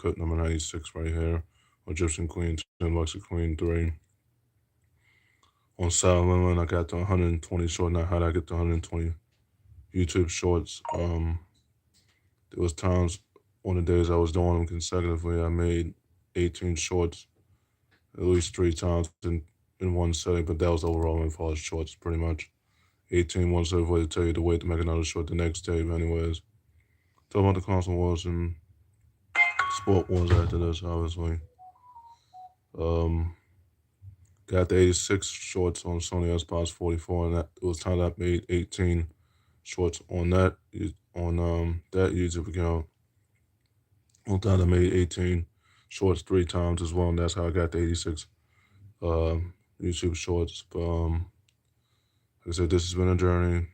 Cut number 96 right here. Egyptian Queen 10, Luxury Queen 3. On Silent Lemon, I got to 120 short. Now, how did I get to 120 YouTube shorts? There was times on the days I was doing them consecutively, I made 18 shorts at least 3 times in one setting, but that was overall in far as shorts, pretty much. 18 one set way to tell you to wait to make another short the next day, but anyways. Talk about the console wars and sport wars after this, obviously. Um, got the 86 shorts on Sony Xbox 44, and it was time that I made 18 shorts on that that YouTube account. On time I made 18 shorts 3 times as well, and that's how I got the 86 YouTube shorts. But like I said, this has been a journey.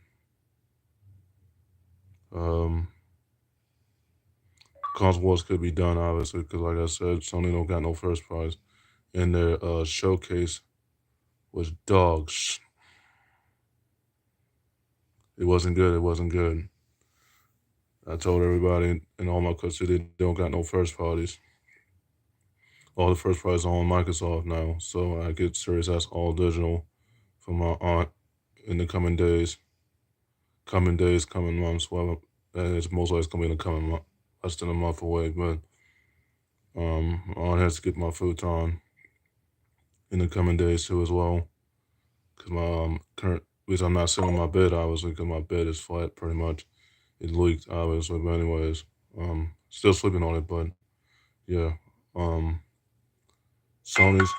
Console wars could be done, obviously, because like I said, Sony don't got no first prize. And their showcase was dogs. It wasn't good. It wasn't good. I told everybody in all my clips they don't got no first parties. All the first parties are on Microsoft now, so I get Series S all digital from my aunt in the coming days, coming months. Well, it's most likely gonna be in the coming month, less than a month away. But my aunt has to get my futon in the coming days too as well, because my current because I'm not sitting on my bed obviously, because my bed is flat pretty much. It leaked obviously, but anyways, still sleeping on it. But yeah, um, Sony's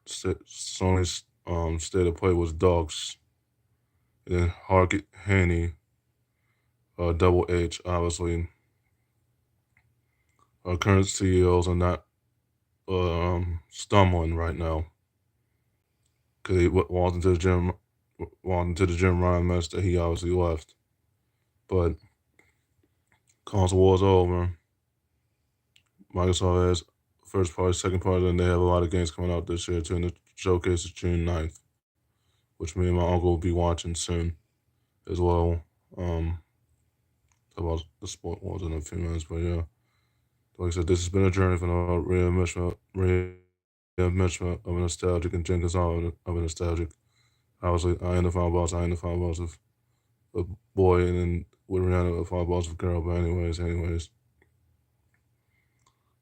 Sony's state of play was dogs. And then Hargit Haney, Double H, obviously. Our current CEOs are not stumbling right now because he walked into the gym. Ryan messed that he obviously left, but console wars over. Microsoft has first party, second party, and they have a lot of games coming out this year too. And the showcase is June 9th, which me and my uncle will be watching soon as well. Talk about the sport wars in a few minutes, but yeah. Like I said, this has been a journey from a reinvention of a nostalgic and Jenkins of a nostalgic. Obviously, I am the final boss. I am the final boss of a boy, and then with Rihanna, the final boss of a girl. But anyways,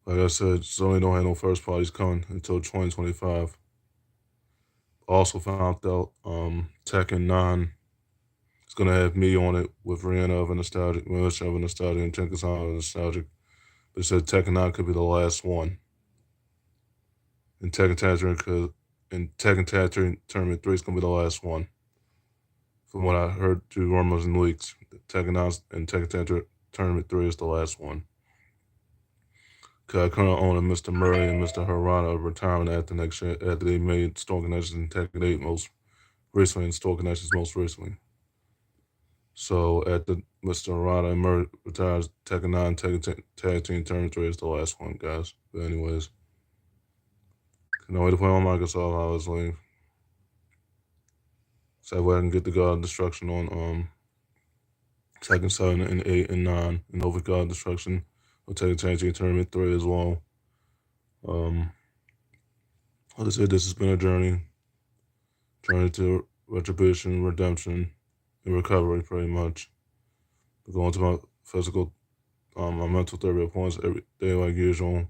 like I said, Sony don't have no first parties coming until 2025. Also found out Tekken 9 is gonna have me on it with Rihanna of a nostalgic, Melissa of a nostalgic, and Jenkins of a nostalgic. But it said Tekken 9 could be the last one. And Tekken Tag Tournament 3 is going to be the last one. From what I heard through rumors and leaks, Tekken 9 and Tekken Tag Tournament 3 is the last one. Because I currently own a Mr. Murray and Mr. Harada of retirement after next year, after they made Storm Connections and Tekken 8 most recently, and Storm Connections most recently. So after Mr. Harada and Murray retires, Tekken 9 Tekken Tag Team Tournament 3 is the last one, guys. But anyways. No way to play on Microsoft, obviously. So that way I can get the God of Destruction on Tekken 7 and 8 and 9, and over God of Destruction will take Tag Team Tournament 3 as well. Like I said, this has been a journey to retribution, redemption, and recovery, pretty much. We're going to my physical, my mental therapy appointments every day like usual.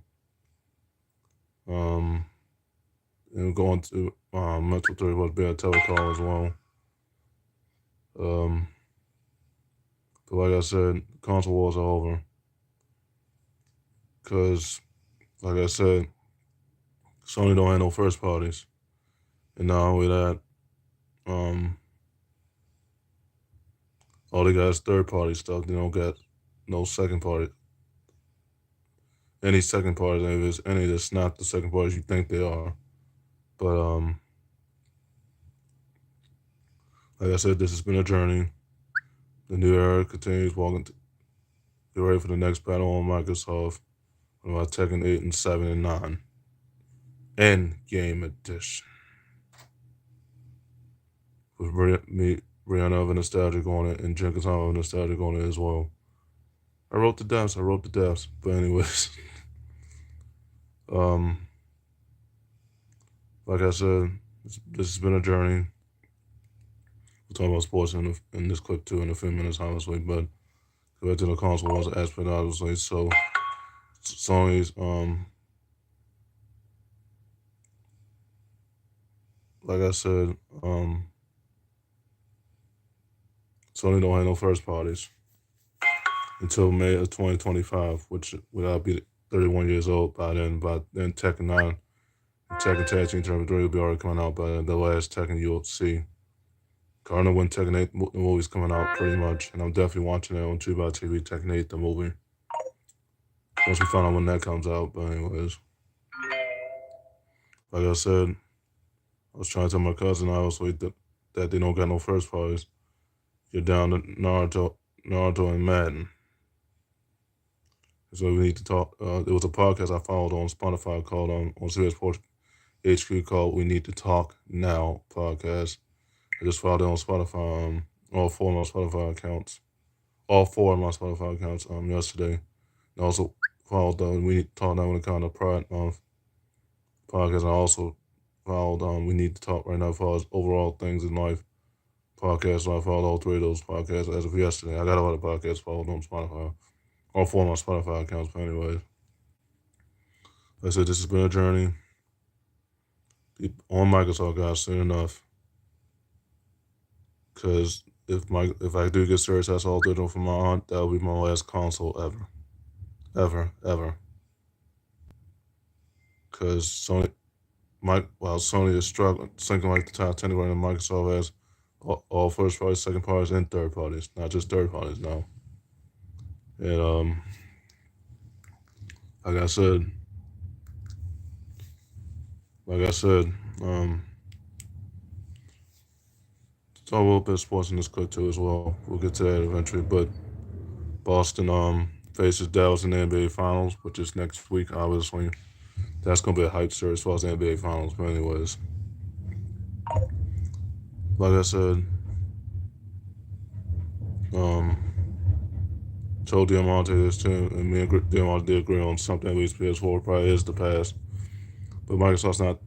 And we're going to mental therapy with being a telecall as well. But like I said, console wars are over. Because, like I said, Sony don't have no first parties. And not only that, all they got is third party stuff. They don't get no second party. Any second parties, if it's any that's not the second parties you think they are. But like I said, this has been a journey. The new era continues. Get ready for the next battle on Microsoft. About Tekken 8 and 7 and 9. End Game Edition. With Rihanna of a nostalgic on it and Jenkins of a nostalgic on it as well. I wrote the deaths. But anyways. Um, like I said, this has been a journey. We'll talk about sports in this clip too in a few minutes, obviously. But go back to the console wars aspect, obviously. So Sony's like I said, Sony don't have no first parties until May of 2025, which will be 31 years old by then. By then, Tekken 9 and Tekken Tag Team Tournament 3 will be already coming out by then. The last Tekken you'll see. I know when Tekken 8 the movie's coming out pretty much, and I'm definitely watching it on Tubi TV, Tekken 8, the movie. Once we find out when that comes out, but anyways. Like I said, I was trying to tell my cousin obviously that they don't got no first parties. You're down to Naruto and Madden. So we need to talk. There was a podcast I followed on Spotify called on Serious Sports HQ called "We Need to Talk Now" podcast. I just followed it on Spotify. All four of my Spotify accounts. All four of my Spotify accounts. Yesterday. And also followed "We Need to Talk Now" when it comes to Pride Month podcast. I also followed "We Need to Talk Right Now" as far as overall things in life podcast. So I followed all three of those podcasts as of yesterday. I got a lot of podcasts followed on Spotify. All four of my Spotify accounts, but anyways. Like I said, this has been a journey. On Microsoft, guys, soon enough. Because if I do get Series S all digital from my aunt, that will be my last console ever. Ever. Because Sony is struggling, sinking like the Titanic right now, Microsoft has all first parties, second parties, and third parties, not just third parties now. And like I said, talk a little bit of sports in this clip too as well. We'll get to that eventually. But Boston faces Dallas in the NBA Finals, which is next week, obviously. That's gonna be a hype series as far as the NBA Finals. But anyways, like I said, told Diamante this too, and me and Diamante did agree on something. At least PS4 probably is the past, but Microsoft's not.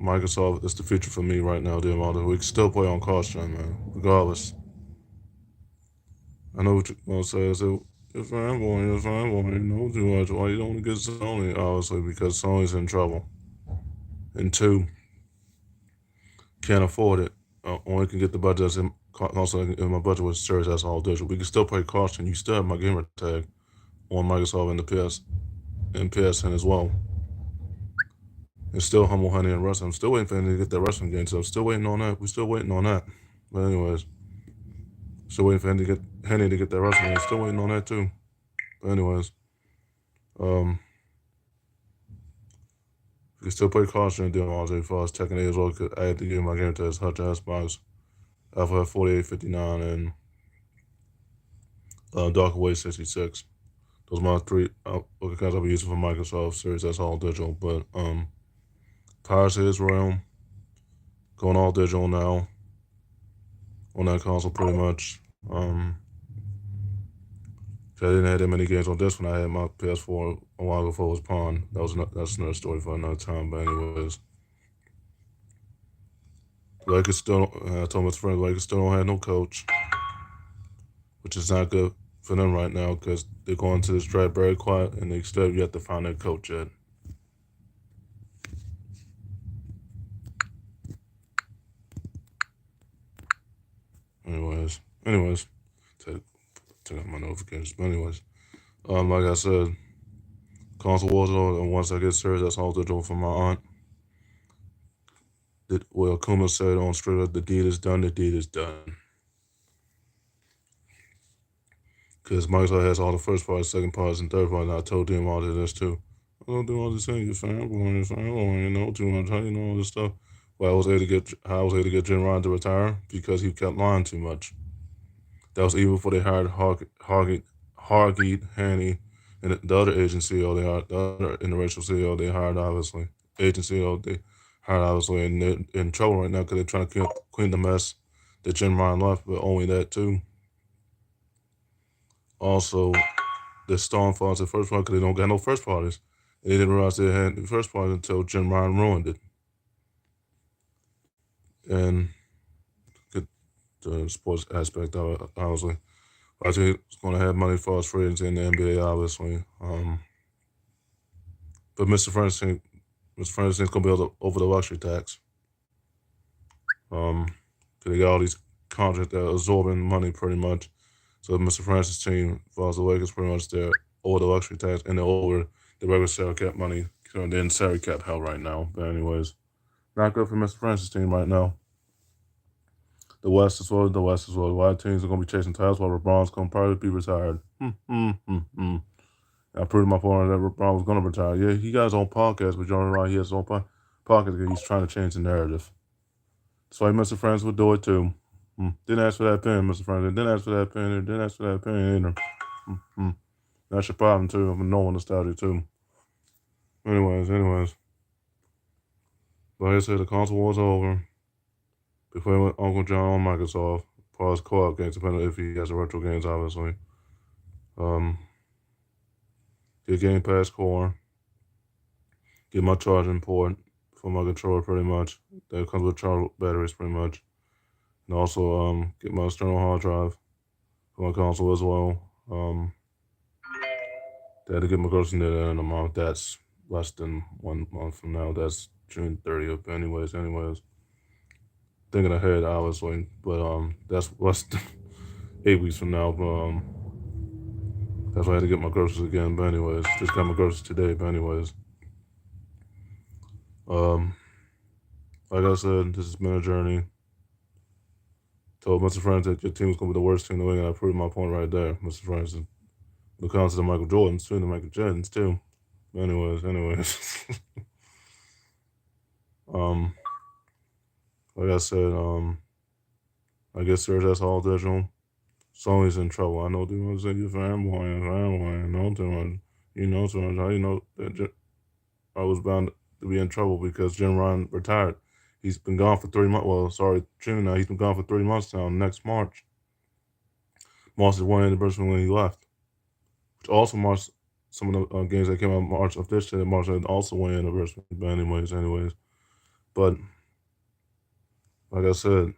Microsoft is the future for me right now, Diamante. We can still play on cost-gen, man, regardless. I know what you're gonna say. I said, your fanboy, you know too much. Why you don't want to get Sony? Obviously, because Sony's in trouble. And two, can't afford it. Only can get the budget as in, also in my budget was serious. That's all digital. We can still play caution. You still have my gamer tag on Microsoft and the PSN as well. And still Humble Honey and Wrestling. I'm still waiting for him to get that wrestling game. So I'm still waiting on that. We're still waiting on that. But anyways, still waiting for him to get Henny to get that wrestling game. Still waiting on that too. But anyways, you can still play caution and do all as far as Tekken 8 as well. Cause I had to give my game test Hutch Xbox. Alpha 4859 and Dark Away 66. Those are my three accounts I'll be using for Microsoft Series. That's all digital. But Pirates of Israel, going all digital now on that console pretty much. I didn't have that many games on this one. I had my PS4 a while before it was pawned. That's another story for another time. But anyways, Lakers still. I told my friend Lakers still don't have no coach, which is not good for them right now because they're going to this draft very quiet and they still yet to find their coach yet. Anyways, take out my notifications. But anyways, like I said, console wars are, and once I get serious, that's all digital from my aunt. Well, Kuma said on straight up, the deed is done. The deed is done. Because Microsoft has all the first parts, second parts, and third parts. And I told them all of this too. I don't do all this thing. You're fanboy, you know too much. How you know all this stuff? Well, I was able to get Jim Ryan to retire because he kept lying too much. That was even before they hired Hargeet, Haney, and the other agency or the other interracial CEO they hired, obviously. Agency or they hired, obviously, and they're in trouble right now because they're trying to clean the mess that Jim Ryan left, but only that too. Also, they're stalling for us at first part because they don't got no first parties. They didn't realize they had the first party until Jim Ryan ruined it. And get the sports aspect of it, obviously. I think it's going to have money for us free agents in the NBA, obviously. But Mr. Francis going to be over the luxury tax. Cause they got all these contracts that are absorbing money pretty much. So Mr. Francis' team, as far as the Lakers, pretty much they're over the luxury tax and they're over the regular salary cap money. So they're in salary cap hell right now. But anyways, not good for Mr. Francis' team right now. The West as well. A lot of teams are going to be chasing titles while LeBron's going to probably be retired. I proved my point that LeBron was going to retire. Yeah, he got his own podcast, but Jordan Wright, he has his own podcast because he's trying to change the narrative. That's why Mr. Francis would do it too. Didn't ask for that pen, Mr. Francis. Didn't ask for that pen. Didn't ask for that pen either. That's your problem too. I'm knowing nostalgia too. Anyways. Like I said, the console war's over. Before Uncle John on Microsoft, pause co-op games, depending on if he has a retro games, obviously. Get Game Pass Core. Get my charging port for my controller, pretty much. That comes with charge batteries, pretty much. And also get my external hard drive for my console as well. They had to get my groceries in there in a month. That's less than 1 month from now. That's June 30th. Anyways. Thinking ahead, obviously. But that's less than 8 weeks from now. But that's why I had to get my groceries again. But anyways, just got my groceries today. But anyways. Like I said, this has been a journey. Told Mr. Francis that your team was going to be the worst team in the league, and I proved my point right there, Mr. Francis. When it comes to the Michael Jordans, too, the Michael Jordans, too. Anyways. Like I said, I guess Serge, that's all digital. Sony's in trouble. I know people say you're fanboy, know too much. You know too much. How you know that I was bound to be in trouble because Jim Ryan retired. He's been gone for 3 months. Well, sorry, June now. He's been gone for 3 months now. Next March marks the 1 anniversary when he left, which also marks some of the games that came out in March of this year. March also 1 anniversary. But anyways. But like I said,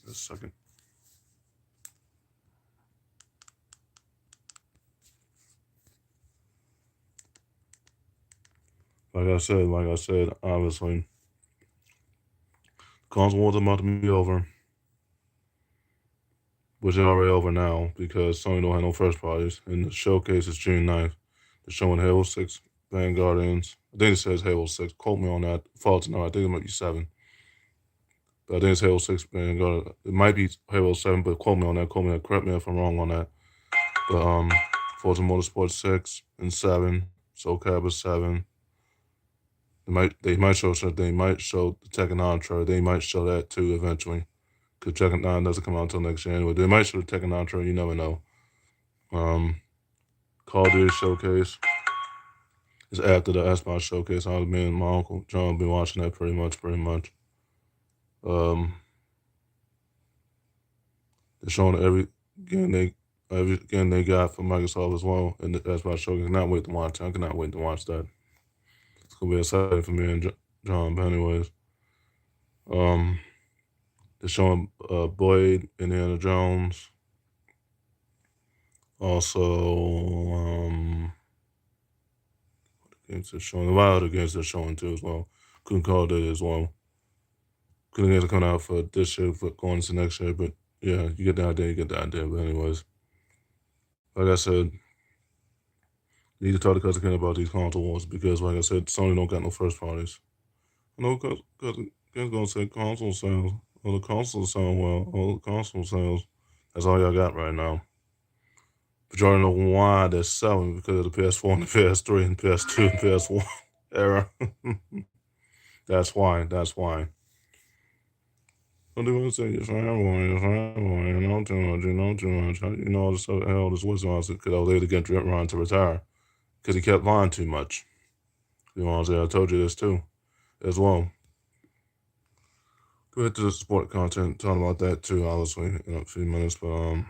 just a second. Like I said, obviously, console wars about to be over, which is already over now because Sony don't have no first parties. And the showcase is June 9th. They're showing Halo 6, Vanguardians. I think it says Halo 6. Quote me on that. Fault to know. I think it might be 7. But I think it's Halo 6, Vanguard. It might be Halo 7, but quote me on that. Correct me if I'm wrong on that. But Forza Motorsport 6 and 7. Soul Calibur 7. They might show the Tekken 9 trailer. They might show that too eventually. Because Tekken 9 doesn't come out until next year anyway. They might show the Tekken 9 trailer, you never know. Call of Duty Showcase is after the Xbox Showcase. I've been and my Uncle John been watching that pretty much. They're showing every game they got from Microsoft as well, and that's why I cannot wait to watch. I cannot wait to watch that. It's gonna be exciting for me and John. But anyways, they're showing Blade, Indiana Jones. Also, games they're showing a lot of other games they're showing too as well. Couldn't call it as well. Couldn't games are coming out for this year, for going into next year, but yeah, you get the idea. But anyways, like I said, you need to talk to Cousin Ken about these console wars because, like I said, Sony don't got no first parties. I know Cousin Ken's gonna say console sales. Oh, the console sound well. Oh, the console sales. That's all y'all got right now. But y'all don't know why they're selling because of the PS4 and the PS3 and PS2 and PS1 era. That's why. Don't do what say you're fanboy, you know too much. You know all this hell this was because I was able to get Ron to retire. Because he kept lying too much. You know what I'm saying? I told you this too, as well. Go ahead to the sport content, talking about that too, obviously, in a few minutes. But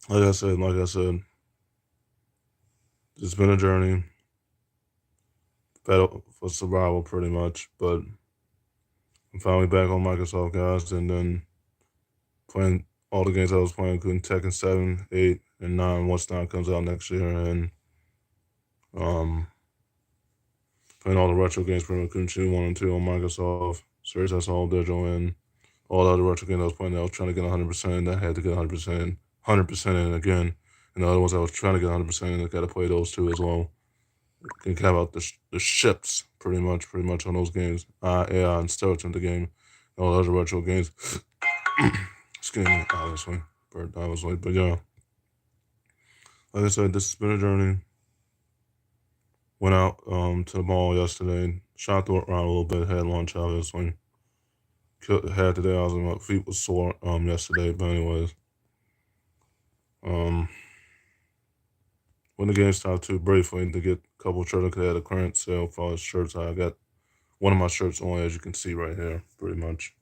like I said, it's been a journey, battle for survival, pretty much. But I'm finally back on Microsoft, guys, and then playing all the games I was playing, including Tekken 7, 8, and 9, once 9 comes out next year, and um, playing all the retro games, pretty much, including 1 and 2 on Microsoft, Series S all digital, and all the other retro games I was playing. I was trying to get 100% in. I had to get 100% in, 100% in again. And the other ones I was trying to get 100% in, I got to play those too as well. Can cap out the ships pretty much on those games. AI and stealth in the game, all the other retro games. Excuse me, obviously, but yeah, like I said, this has been a journey. Went out to the mall yesterday, shot around a little bit, had lunch obviously. Had today, my feet was sore yesterday, but anyways, um, when the game stopped too briefly to get a couple shirts, because I had a clearance sale for shirts. I got one of my shirts on, as you can see right here, pretty much.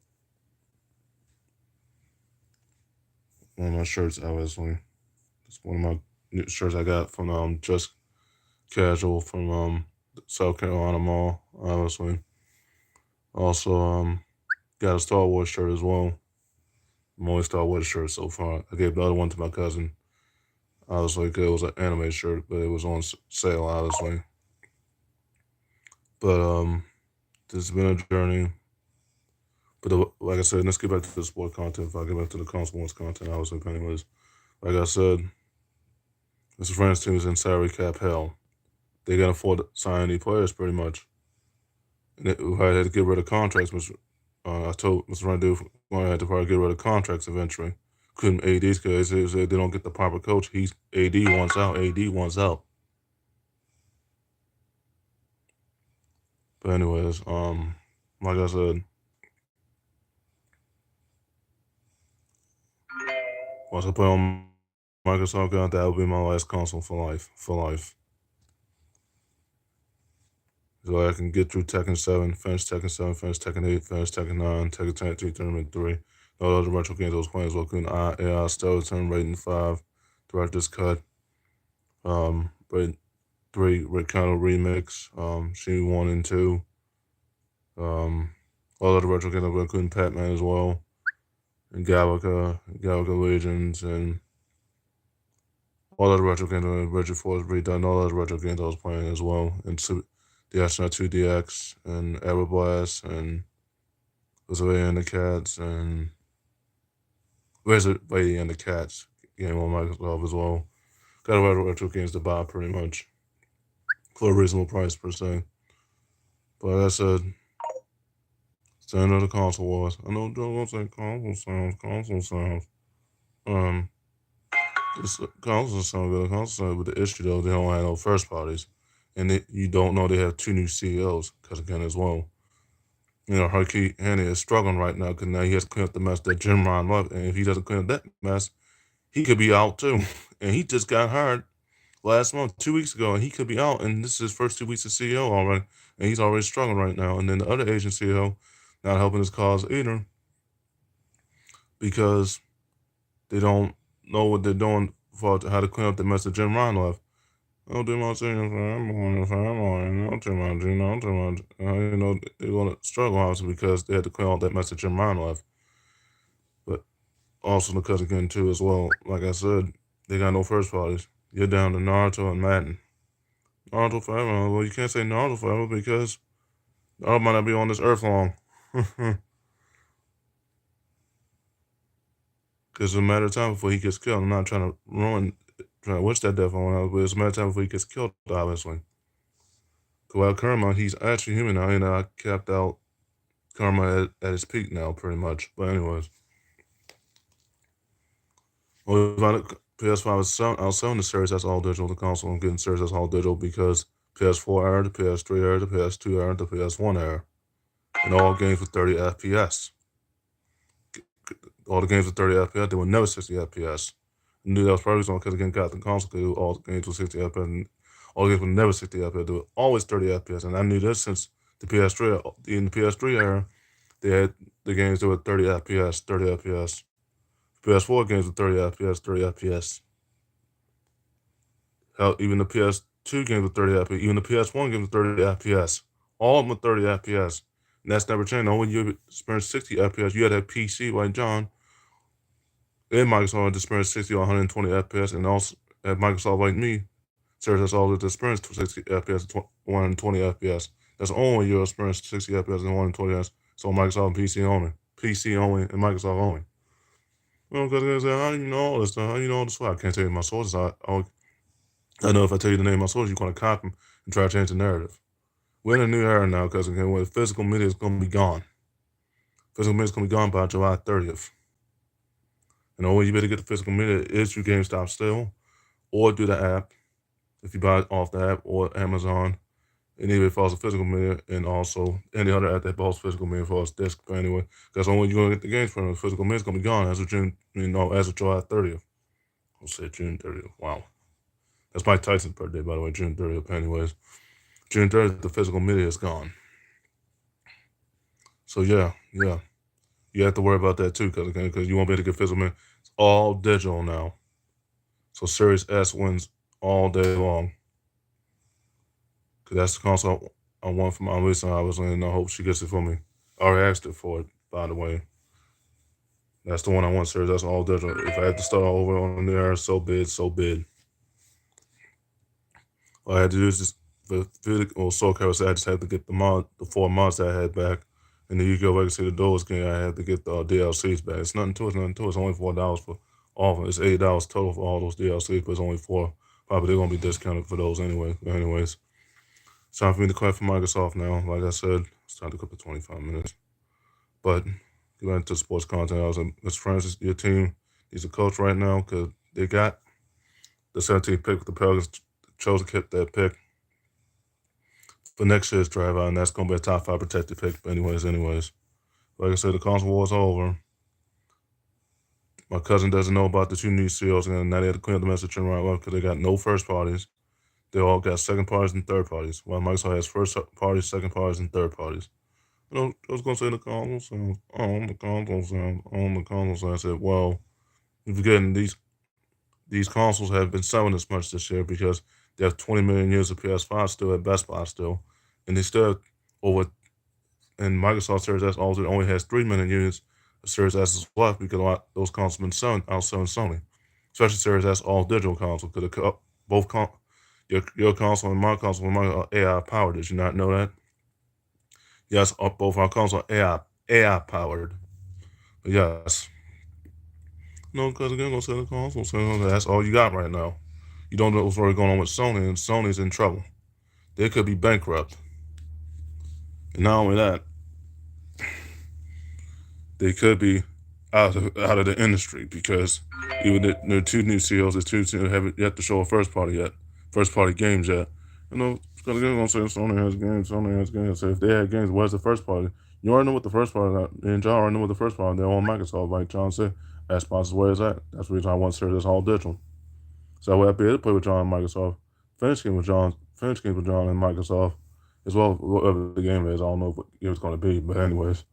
One of my shirts, obviously. It's one of my new shirts I got from Just Casual from South Carolina Mall, obviously. Also, got a Star Wars shirt as well. My only Star Wars shirt so far. I gave the other one to my cousin, obviously, because it was an anime shirt, but it was on sale, obviously. But this has been a journey. But like I said, let's get back to the sport content. If I get back to the console sports content, obviously, anyways, like I said, Mr. Friends team is in salary cap hell. They can't afford to sign any players, pretty much. And I had to get rid of contracts. I told Mr. Friends I had to probably get rid of contracts eventually. Couldn't ADs because they don't get the proper coach. He's AD wants out. AD wants out. But anyways, like I said, once I play on Microsoft, God, that will be my last console for life. For life. So I can get through Tekken 7, finish Tekken 7, finish Tekken 8, finish Tekken 9, Tekken 10, Tournament 3. All the other retro games I was playing as well, including AI, Skeleton, Rating 5, Director's Cut, Rating 3, Recount Remix, She 1 and 2. All the other retro games I was including Pac-Man as well, and Galaga Legends, and all other retro games, Retro Force Redone, all other retro games I was playing as well, and the Astronaut 2DX, and Aeroblast, and Lady and the Cats, and Lady and the Cats game on Microsoft as well. Got a lot of retro games to buy pretty much for a reasonable price per se. But like I said, it's the end of the console wars. I know Joe won't say console sounds. This console sound good. Console sound, but the issue though, they don't have no first parties, and you don't know they have two new CEOs. Because again, as well, you know, Harkey Haney is struggling right now because now he has to clean up the mess that Jim Ryan left, and if he doesn't clean up that mess, he could be out too. And he just got hired last month, 2 weeks ago, and he could be out. And this is his first 2 weeks as CEO already, and he's already struggling right now. And then the other Asian CEO not helping his cause either because they don't know what they're doing for how to clean up the mess that Jim Ryan left. I'll do my thing, I'm on, not too much, not too much. You know, they're going to struggle, obviously, because they had to clean all that mess that Jim Ryan left. But also because, again, too, as well, like I said, they got no first parties. You're down to Naruto and Madden. Naruto forever. Well, you can't say Naruto forever because Naruto might not be on this earth long. Because it's a matter of time before he gets killed. I'm not trying to wish that death on him, but it's a matter of time before he gets killed, obviously. While Karma, he's actually human now. You know, I capped out Karma at his peak now, pretty much. But anyways, well, PS5 is I was selling the Series S all digital. The console I'm getting Series S all digital because PS4 era, the PS3 era, the PS2 era, the PS1 era, and all games with 30 FPS. All the games with 30 FPS, they were never 60 FPS. I knew that was probably because again got the console because all the games were 60 FPS, and all the games were never 60 FPS. They were always 30 FPS, and I knew this since the PS3. In the PS3 era, they had the games that were 30 FPS, 30 FPS. PS4 games with 30 FPS, 30 FPS. Hell, even the PS2 games with 30 FPS, even the PS1 games with 30 FPS. All of them with 30 FPS. And that's never changed. The only you experienced 60 FPS, you had that PC like John, and Microsoft experienced 60 or 120 FPS, and also at Microsoft like me, Series S all experienced 60 FPS, 120 FPS. That's only your experience 60 FPS and 120 FPS. So Microsoft and PC only. PC only and Microsoft only. Well, because how do you know all this stuff? How do you know all this? I can't tell you my sources. I know if I tell you the name of my source, you're going to copy them and try to change the narrative. We're in a new era now because again, physical media is going to be gone. Physical media is going to be gone by July 30th. And the only way you better get the physical media is through GameStop still, or do the app if you buy it off the app, or Amazon. And even if it's a physical media, and also any other app that buys physical media for us disc. But anyway, because only you're going to get the games from the physical media is going to be gone as of June, as of July 30th. I'll say June 30th. Wow. That's Mike Tyson's birthday, by the way, June 30th. Anyways, June 30th, the physical media is gone. So yeah. You have to worry about that too, because you won't be able to get physical media. It's all digital now. So Series S wins all day long. Because that's the console I want for my Lisa. I was in. I hope she gets it for me. I already asked her for it, by the way. That's the one I want, Series. That's all digital. If I had to start over on there, so big. All I had to do is just or Soul Calibur. I just had to get the 4 mods that I had back. And the Yu-Gi-Oh! Legacy of the Duels game, I had to get the DLCs back. It's nothing to it. It's only $4 for all of it. It's $8 total for all those DLCs, but it's only $4. Probably they're gonna be discounted for those anyway. But anyways, it's time for me to quit for Microsoft now. Like I said, it's time to quit for 25 minutes. But get back into sports content. I was Miss Francis, your team needs a coach right now because they got the 17th pick with the Pelicans. Chose to keep that pick for next year's draft, and that's going to be a top 5 protected pick. But anyways, like I said, the console war is over. My cousin doesn't know about the 2 new CEOs, and now they had to clean up the message right away because they got no first parties. They all got second parties and third parties. While Microsoft has first parties, second parties, and third parties. I was going to say the console sounds. The console sounds. The console sounds. I said, well, you're forgetting these consoles have been selling this much this year because they have 20 million units of PS5 still at Best Buy still, and they still have over. And Microsoft Series S also only has 3 million units of Series S is left because a lot those consoles have been outselling Sony, especially Series S all digital console because your console and my console are AI powered. Did you not know that? Yes, both our consoles are AI powered. But yes. No, because again, gonna say the console, so that's all you got right now. You don't know what's really going on with Sony, and Sony's in trouble. They could be bankrupt. And not only that, they could be out of the industry because even the 2 new CEOs, haven't yet to show a first party games yet. Because again, gonna say Sony has games. So if they had games, where's the first party? You already know what the first party. Me and John already know what the first party. They're on Microsoft, like John said. That sponsors where is that? That's the reason I want to serve this all digital. So I will be able to play with John and Microsoft. Finish games with John and Microsoft, as well as whatever the game is. I don't know what it's going to be, but anyways,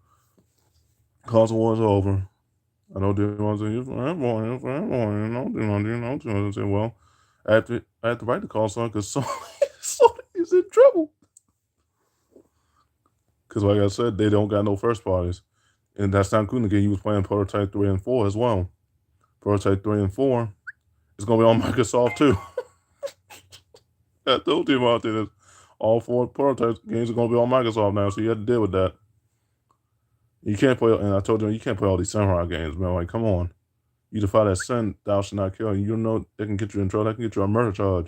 console war is over. I know they want to say you're fanboy. I say, well, I have to write the console because Sony is in trouble. Because like I said, they don't got no first parties, and that's not cool. Again, you was playing Prototype 3 and 4 as well. Prototype 3 and 4 is going to be on Microsoft too. I told you about this. All 4 prototype games are going to be on Microsoft now, so you have to deal with that. You can't play, and I told you can't play all these samurai games, man. Like, come on. You defy that sin, thou shalt not kill. You know they can get you in trouble. They can get you a murder charge.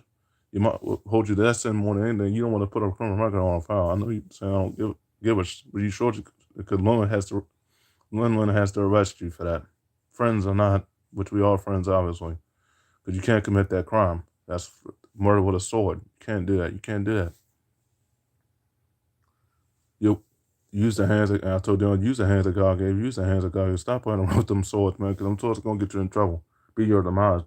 You might hold you to that sin more than anything. You don't want to put a criminal record on file. I know you saying I don't give a but you sure because Lynn has to arrest you for that. Friends or not, which we are friends, obviously. Because you can't commit that crime. That's murder with a sword. You can't do that. You can't do that. You use the hands. I told you, use the hands that God gave you. Use the hands that God gave you. Stop playing around with them swords, man, because them swords are going to get you in trouble. Be your demise.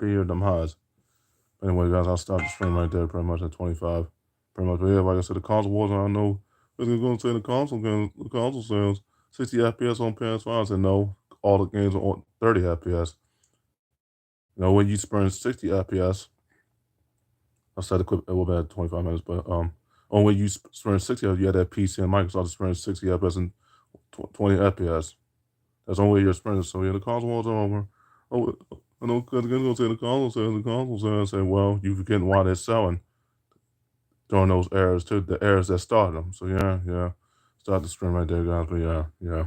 Anyway, guys, I'll stop the stream right there pretty much at 25. Pretty much, but yeah, like I said, the console wars, I know. I was going to say the console sales. 60 FPS on PS5? I said, no, all the games are on 30 FPS. When you sprint 60 FPS, I said it will be at 25 minutes, but when you sprint 60, you had that PC and Microsoft sprint 60 FPS and 20 FPS. That's the only way you're sprinting. So yeah, the console wars are over. Oh, I know because they're gonna say the console says, say, well, you forgetting why they're selling during those eras too, the eras that started them. So yeah, start the stream right there, guys. But yeah.